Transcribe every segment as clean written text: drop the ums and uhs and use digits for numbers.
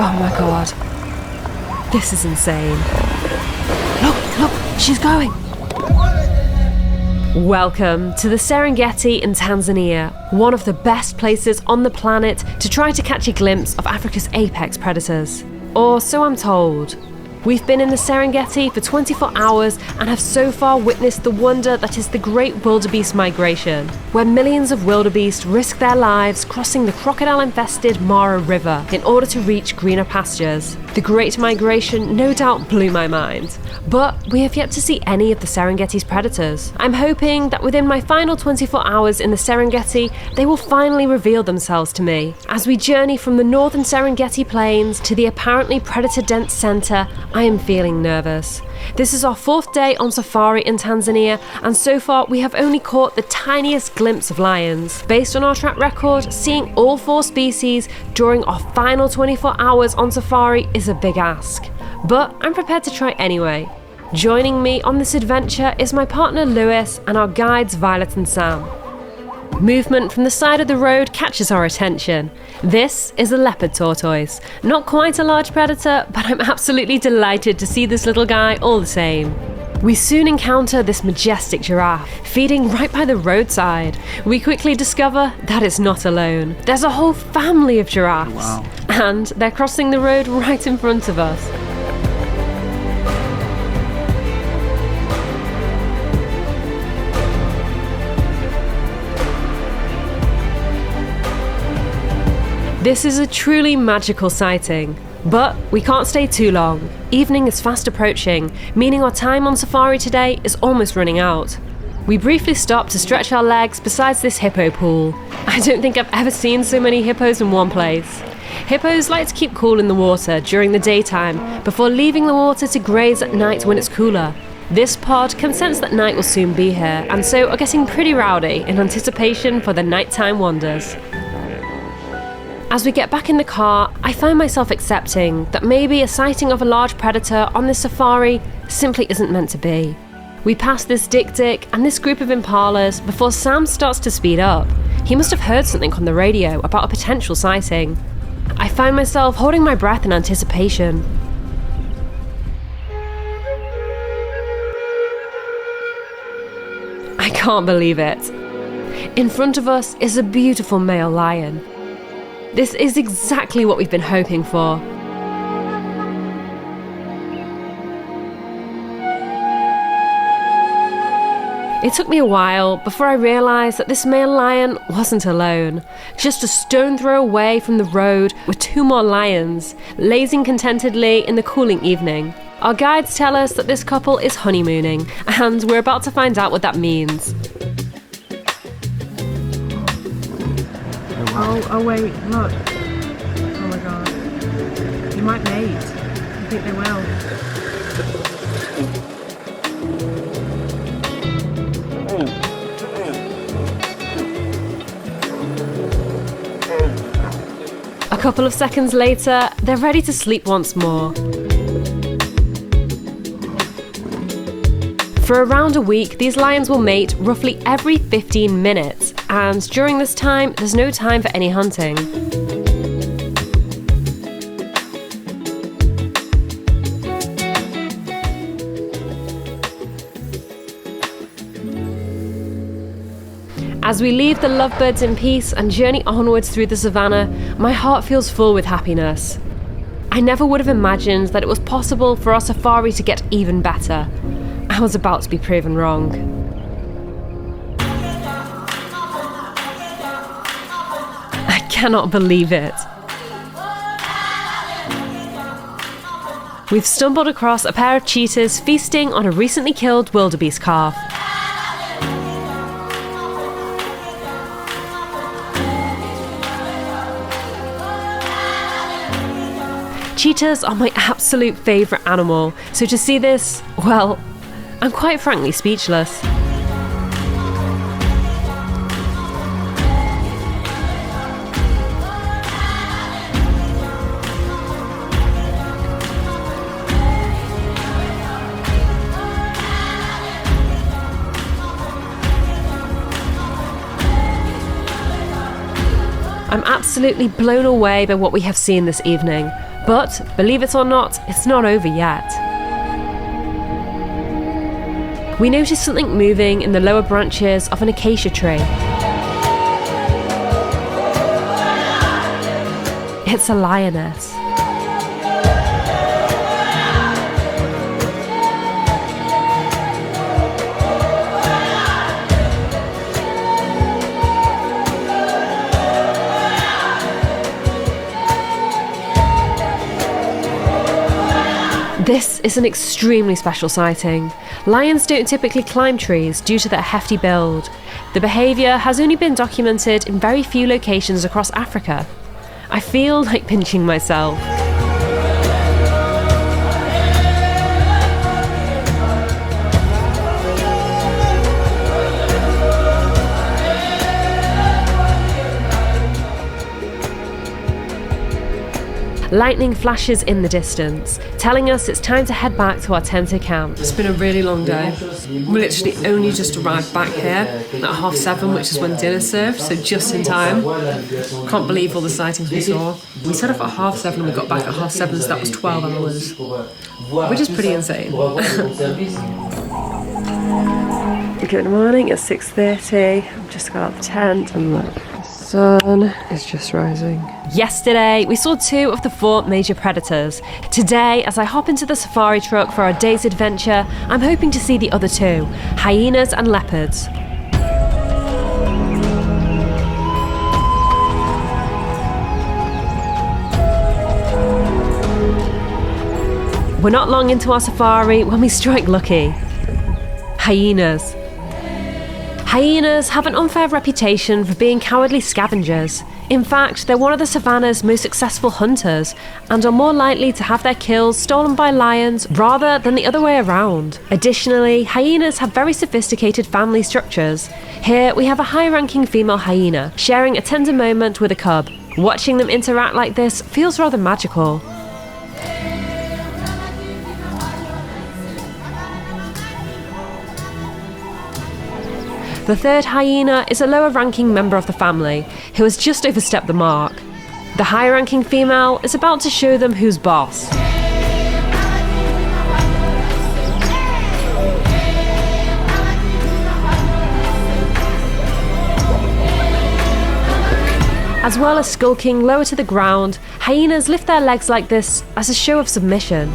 Oh my god. This is insane. Look, she's going. Welcome to the Serengeti in Tanzania, one of the best places on the planet to try to catch a glimpse of Africa's apex predators. Or so I'm told. We've been in the Serengeti for 24 hours and have so far witnessed the wonder that is the Great Wildebeest Migration, where millions of wildebeest risk their lives crossing the crocodile-infested Mara River in order to reach greener pastures. The Great Migration no doubt blew my mind, but we have yet to see any of the Serengeti's predators. I'm hoping that within my final 24 hours in the Serengeti, they will finally reveal themselves to me. As we journey from the northern Serengeti plains to the apparently predator-dense centre, I am feeling nervous. This is our 4th day on safari in Tanzania, and so far we have only caught the tiniest glimpse of lions. Based on our track record, seeing all 4 species during our final 24 hours on safari is a big ask. But I'm prepared to try anyway. Joining me on this adventure is my partner Lewis and our guides Violet and Sam. Movement from the side of the road catches our attention. This is a leopard tortoise. Not quite a large predator, but I'm absolutely delighted to see this little guy all the same. We soon encounter this majestic giraffe, feeding right by the roadside. We quickly discover that it's not alone. There's a whole family of giraffes. Wow. And they're crossing the road right in front of us. This is a truly magical sighting, but we can't stay too long. Evening is fast approaching, meaning our time on safari today is almost running out. We briefly stop to stretch our legs beside this hippo pool. I don't think I've ever seen so many hippos in one place. Hippos like to keep cool in the water during the daytime before leaving the water to graze at night when it's cooler. This pod can sense that night will soon be here, and so are getting pretty rowdy in anticipation for the nighttime wonders. As we get back in the car, I find myself accepting that maybe a sighting of a large predator on this safari simply isn't meant to be. We pass this dik-dik and this group of impalas before Sam starts to speed up. He must have heard something on the radio about a potential sighting. I find myself holding my breath in anticipation. I can't believe it. In front of us is a beautiful male lion. This is exactly what we've been hoping for. It took me a while before I realised that this male lion wasn't alone. Just a stone throw away from the road were 2 more lions, lazing contentedly in the cooling evening. Our guides tell us that this couple is honeymooning, and we're about to find out what that means. Oh wait, look. Oh my god. They might mate. I think they will. A couple of seconds later, they're ready to sleep once more. For around a week, these lions will mate roughly every 15 minutes, and during this time, there's no time for any hunting. As we leave the lovebirds in peace and journey onwards through the savannah, my heart feels full with happiness. I never would have imagined that it was possible for our safari to get even better. I was about to be proven wrong. I cannot believe it. We've stumbled across a pair of cheetahs feasting on a recently killed wildebeest calf. Cheetahs are my absolute favourite animal, so to see this, well, I'm quite frankly speechless. I'm absolutely blown away by what we have seen this evening. But, believe it or not, it's not over yet. We notice something moving in the lower branches of an acacia tree. It's a lioness. This is an extremely special sighting. Lions don't typically climb trees due to their hefty build. The behaviour has only been documented in very few locations across Africa. I feel like pinching myself. Lightning flashes in the distance, telling us it's time to head back to our Tente camp. It's been a really long day. We literally only just arrived back here at 7:30, which is when dinner's served, so just in time. Can't believe all the sightings we saw. We set off at 7:30 and we got back at 7:30, so that was 12 hours, which is pretty insane. Good morning, it's 6:30. I've just got out the tent and look, the sun is just rising. Yesterday, we saw 2 of the 4 major predators. Today, as I hop into the safari truck for our day's adventure, I'm hoping to see the other 2, hyenas and leopards. We're not long into our safari when we strike lucky. Hyenas. Hyenas have an unfair reputation for being cowardly scavengers. In fact, they're one of the savannah's most successful hunters and are more likely to have their kills stolen by lions rather than the other way around. Additionally, hyenas have very sophisticated family structures. Here we have a high-ranking female hyena sharing a tender moment with a cub. Watching them interact like this feels rather magical. The third hyena is a lower-ranking member of the family, who has just overstepped the mark. The higher-ranking female is about to show them who's boss. As well as skulking lower to the ground, hyenas lift their legs like this as a show of submission.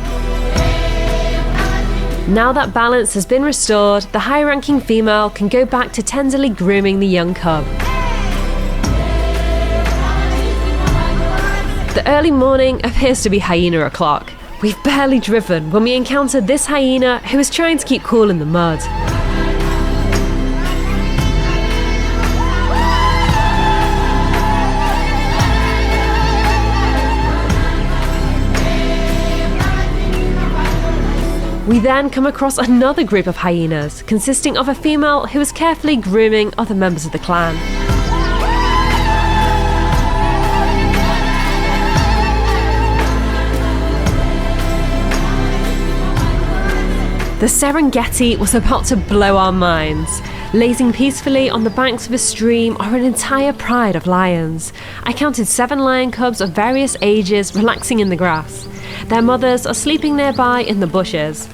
Now that balance has been restored, the high-ranking female can go back to tenderly grooming the young cub. The early morning appears to be hyena o'clock. We've barely driven when we encounter this hyena who is trying to keep cool in the mud. We then come across another group of hyenas, consisting of a female who is carefully grooming other members of the clan. The Serengeti was about to blow our minds. Lazing peacefully on the banks of a stream are an entire pride of lions. I counted 7 lion cubs of various ages relaxing in the grass. Their mothers are sleeping nearby in the bushes.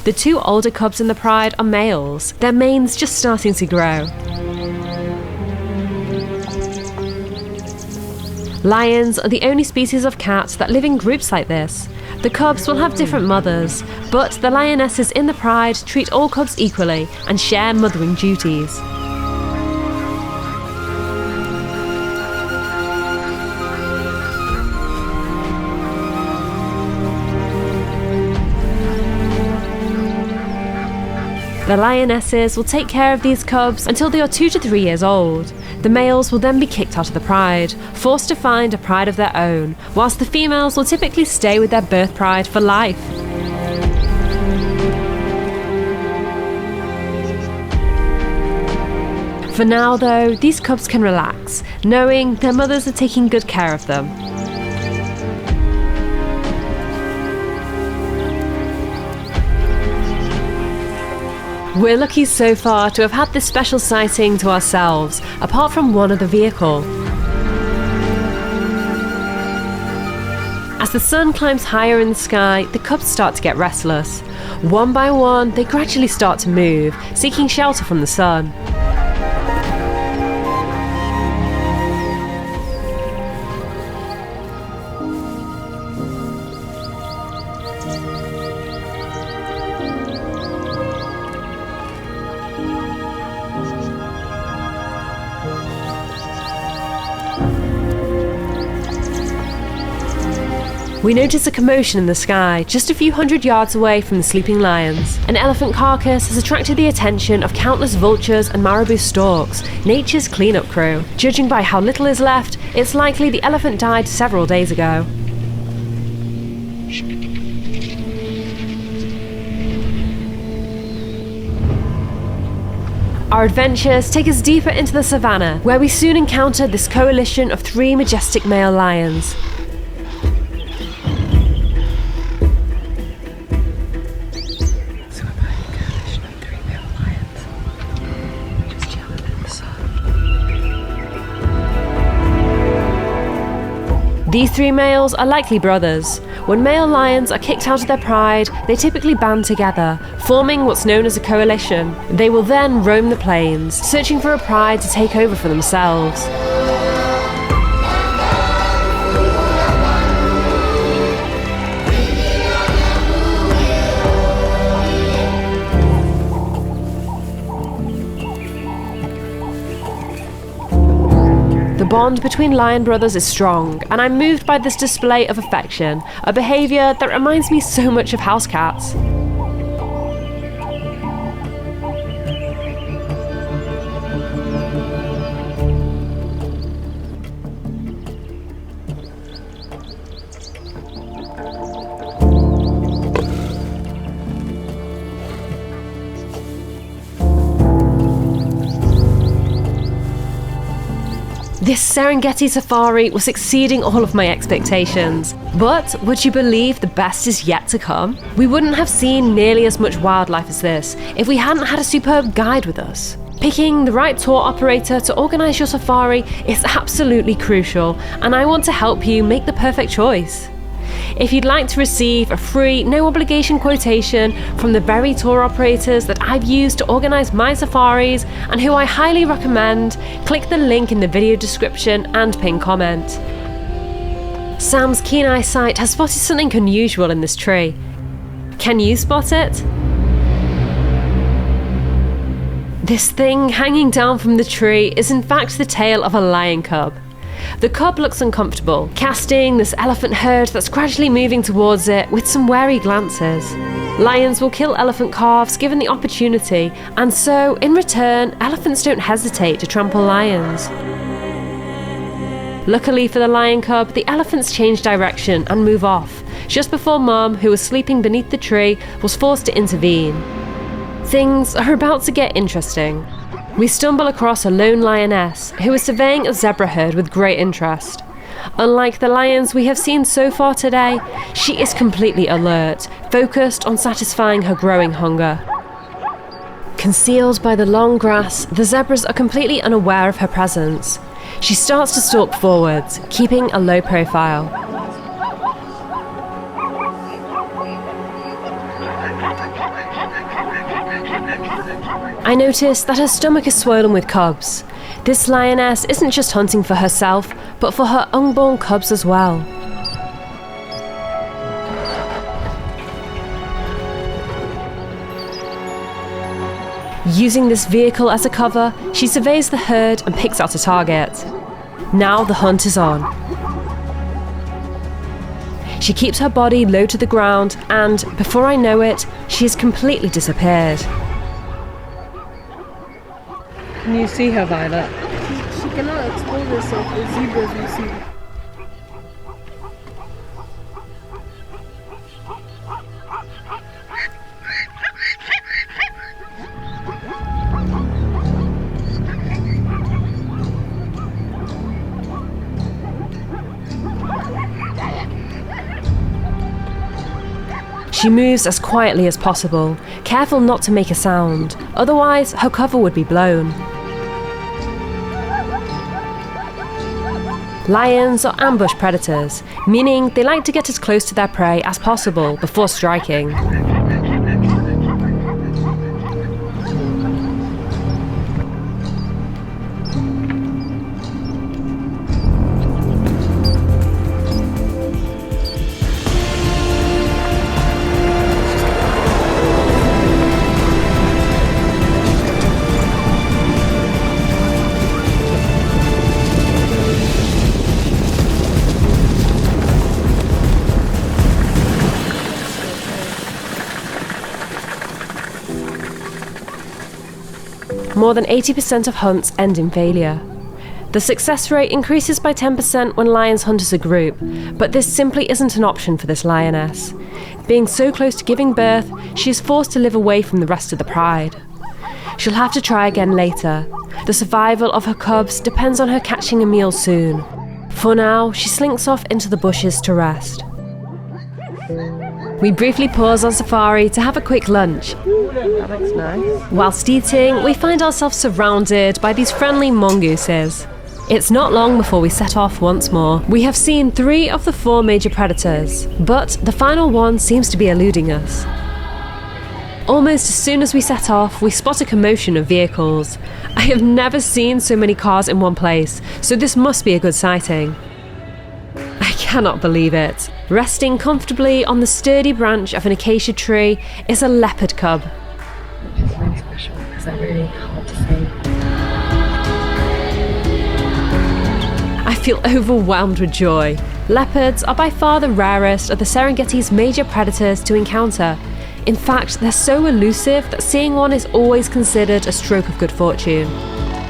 The 2 older cubs in the pride are males, their manes just starting to grow. Lions are the only species of cat that live in groups like this. The cubs will have different mothers, but the lionesses in the pride treat all cubs equally and share mothering duties. The lionesses will take care of these cubs until they are 2 to 3 years old. The males will then be kicked out of the pride, forced to find a pride of their own, whilst the females will typically stay with their birth pride for life. For now though, these cubs can relax, knowing their mothers are taking good care of them. We're lucky so far to have had this special sighting to ourselves, apart from one other vehicle. As the sun climbs higher in the sky, the cubs start to get restless. One by one, they gradually start to move, seeking shelter from the sun. We notice a commotion in the sky, just a few hundred yards away from the sleeping lions. An elephant carcass has attracted the attention of countless vultures and marabou storks, nature's cleanup crew. Judging by how little is left, it's likely the elephant died several days ago. Our adventures take us deeper into the savannah, where we soon encounter this coalition of 3 majestic male lions. These 3 males are likely brothers. When male lions are kicked out of their pride, they typically band together, forming what's known as a coalition. They will then roam the plains, searching for a pride to take over for themselves. The bond between lion brothers is strong, and I'm moved by this display of affection, a behaviour that reminds me so much of house cats. This Serengeti safari was exceeding all of my expectations. But would you believe the best is yet to come? We wouldn't have seen nearly as much wildlife as this if we hadn't had a superb guide with us. Picking the right tour operator to organise your safari is absolutely crucial, and I want to help you make the perfect choice. If you'd like to receive a free, no-obligation quotation from the very tour operators that I've used to organise my safaris and who I highly recommend, click the link in the video description and pin comment. Sam's keen eyesight has spotted something unusual in this tree. Can you spot it? This thing hanging down from the tree is in fact the tail of a lion cub. The cub looks uncomfortable, casting this elephant herd that's gradually moving towards it with some wary glances. Lions will kill elephant calves given the opportunity, and so, in return, elephants don't hesitate to trample lions. Luckily for the lion cub, the elephants change direction and move off, just before Mum, who was sleeping beneath the tree, was forced to intervene. Things are about to get interesting. We stumble across a lone lioness who is surveying a zebra herd with great interest. Unlike the lions we have seen so far today, she is completely alert, focused on satisfying her growing hunger. Concealed by the long grass, the zebras are completely unaware of her presence. She starts to stalk forwards, keeping a low profile. I notice that her stomach is swollen with cubs. This lioness isn't just hunting for herself, but for her unborn cubs as well. Using this vehicle as a cover, she surveys the herd and picks out a target. Now the hunt is on. She keeps her body low to the ground and, before I know it, she has completely disappeared. Can you see her, Violet? She cannot expose herself as zebras we see. She moves as quietly as possible, careful not to make a sound, otherwise her cover would be blown. Lions are ambush predators, meaning they like to get as close to their prey as possible before striking. More than 80% of hunts end in failure. The success rate increases by 10% when lions hunt as a group, but this simply isn't an option for this lioness. Being so close to giving birth, she is forced to live away from the rest of the pride. She'll have to try again later. The survival of her cubs depends on her catching a meal soon. For now, she slinks off into the bushes to rest. We briefly pause on safari to have a quick lunch. That looks nice. Whilst eating, we find ourselves surrounded by these friendly mongooses. It's not long before we set off once more. We have seen 3 of the 4 major predators, but the final one seems to be eluding us. Almost as soon as we set off, we spot a commotion of vehicles. I have never seen so many cars in one place, so this must be a good sighting. I cannot believe it. Resting comfortably on the sturdy branch of an acacia tree is a leopard cub. It's very special because they're really hard to see. I feel overwhelmed with joy. Leopards are by far the rarest of the Serengeti's major predators to encounter. In fact, they're so elusive that seeing one is always considered a stroke of good fortune.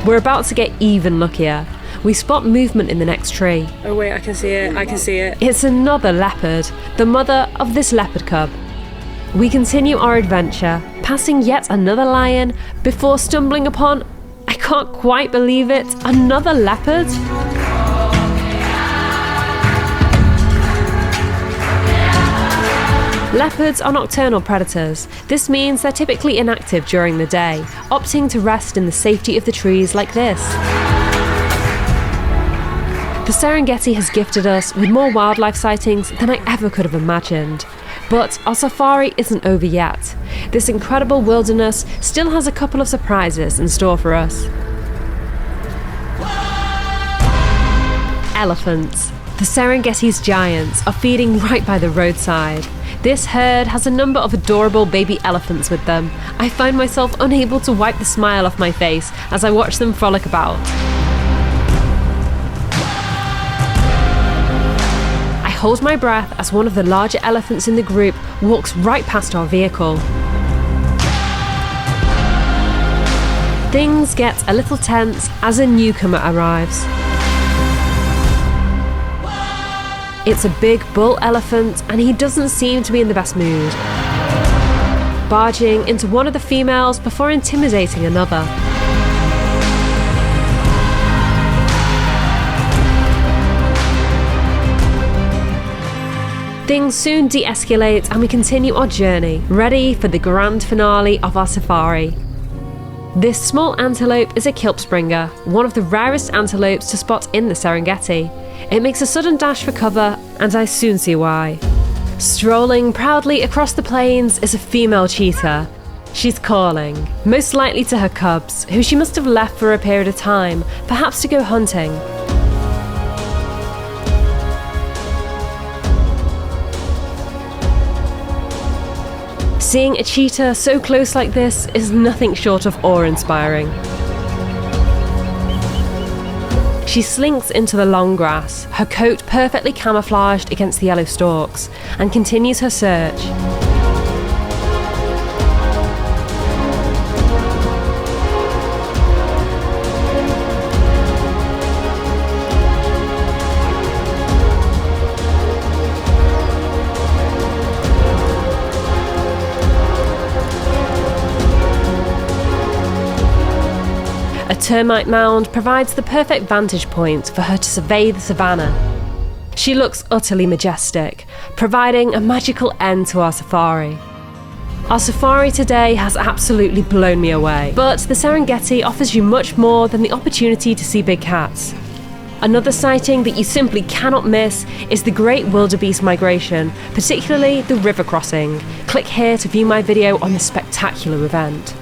We're about to get even luckier. We spot movement in the next tree. Oh wait, I can see it. It's another leopard, the mother of this leopard cub. We continue our adventure, passing yet another lion, before stumbling upon, I can't quite believe it, another leopard? Leopards are nocturnal predators. This means they're typically inactive during the day, opting to rest in the safety of the trees like this. The Serengeti has gifted us with more wildlife sightings than I ever could have imagined. But our safari isn't over yet. This incredible wilderness still has a couple of surprises in store for us. Elephants. The Serengeti's giants are feeding right by the roadside. This herd has a number of adorable baby elephants with them. I find myself unable to wipe the smile off my face as I watch them frolic about. I hold my breath as one of the larger elephants in the group walks right past our vehicle. Things get a little tense as a newcomer arrives. It's a big bull elephant and he doesn't seem to be in the best mood. Barging into one of the females before intimidating another. Things soon de-escalate and we continue our journey, ready for the grand finale of our safari. This small antelope is a Kilpspringer, one of the rarest antelopes to spot in the Serengeti. It makes a sudden dash for cover, and I soon see why. Strolling proudly across the plains is a female cheetah. She's calling, most likely to her cubs, who she must have left for a period of time, perhaps to go hunting. Seeing a cheetah so close like this is nothing short of awe-inspiring. She slinks into the long grass, her coat perfectly camouflaged against the yellow stalks, and continues her search. A termite mound provides the perfect vantage point for her to survey the savannah. She looks utterly majestic, providing a magical end to our safari. Our safari today has absolutely blown me away, but the Serengeti offers you much more than the opportunity to see big cats. Another sighting that you simply cannot miss is the Great Wildebeest Migration, particularly the river crossing. Click here to view my video on this spectacular event.